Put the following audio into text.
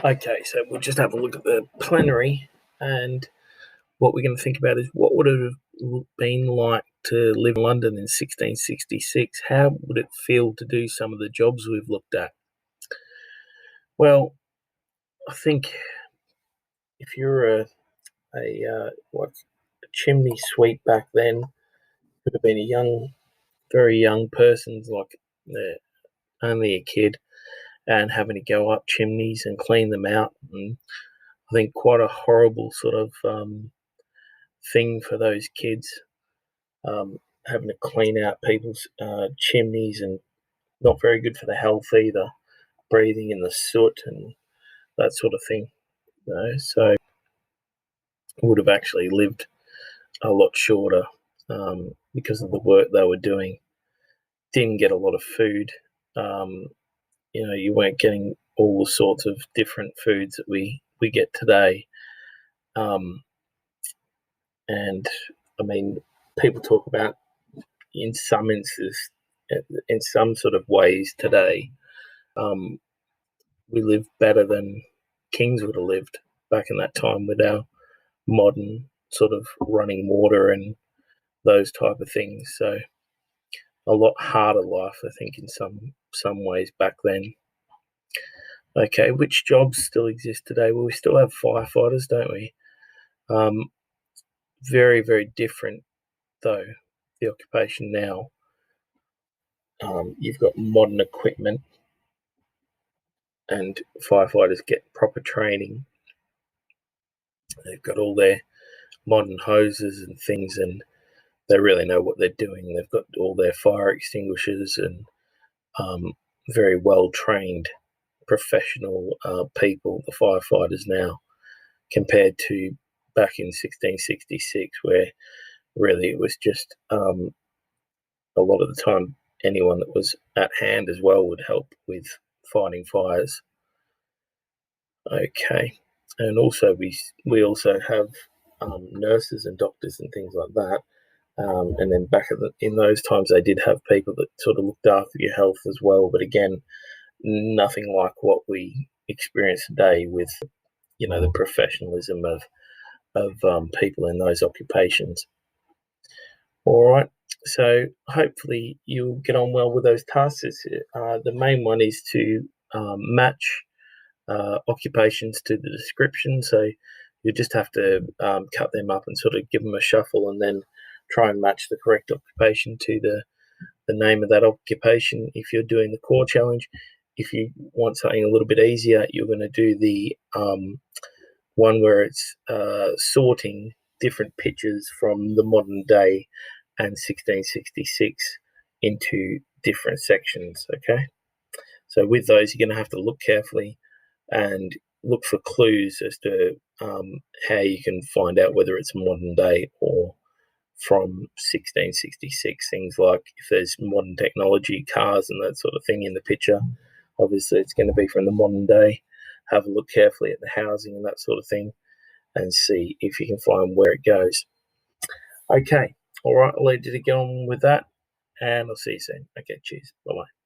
Okay, so we'll just have a look at the plenary, and what we're going to think about is what would it have been like to live in London in 1666? How would it feel to do some of the jobs we've looked at? Well, I think if you're a chimney sweep back then, could have been very young person, like only a kid, and having to go up chimneys and clean them out. And I think quite a horrible sort of thing for those kids, having to clean out people's chimneys, and not very good for the health either, breathing in the soot and that sort of thing. So would have actually lived a lot shorter because of the work they were doing. Didn't get a lot of food. You weren't getting all the sorts of different foods that we get today. And I mean, people talk about in some instances, in some sort of ways today, we live better than kings would have lived back in that time with our modern sort of running water and those type of things. So a lot harder life, I think, in some ways back then. Okay, which jobs still exist today? Well, we still have firefighters, don't we? Very, very different, though, the occupation now. You've got modern equipment, and firefighters get proper training. They've got all their modern hoses and things, and they really know what they're doing. They've got all their fire extinguishers and very well-trained professional people, the firefighters now, compared to back in 1666, where really it was just a lot of the time anyone that was at hand as well would help with fighting fires. Okay, and also we also have nurses and doctors and things like that. And then back in those times, they did have people that sort of looked after your health as well. But again, nothing like what we experience today with, the professionalism of people in those occupations. All right. So hopefully you'll get on well with those tasks. The main one is to match occupations to the description. So you just have to cut them up and sort of give them a shuffle, and then try and match the correct occupation to the name of that occupation if you're doing the core challenge. If you want something a little bit easier, you're going to do the one where it's sorting different pictures from the modern day and 1666 into different sections, okay? So with those, you're going to have to look carefully and look for clues as to how you can find out whether it's modern day or from 1666. Things like if there's modern technology, cars and that sort of thing in the picture, obviously it's going to be from the modern day. Have a look carefully at the housing and that sort of thing and see if you can find where it goes. Okay, all right, I'll leave you to get on with that, and I'll see you soon. Okay, cheers, bye-bye.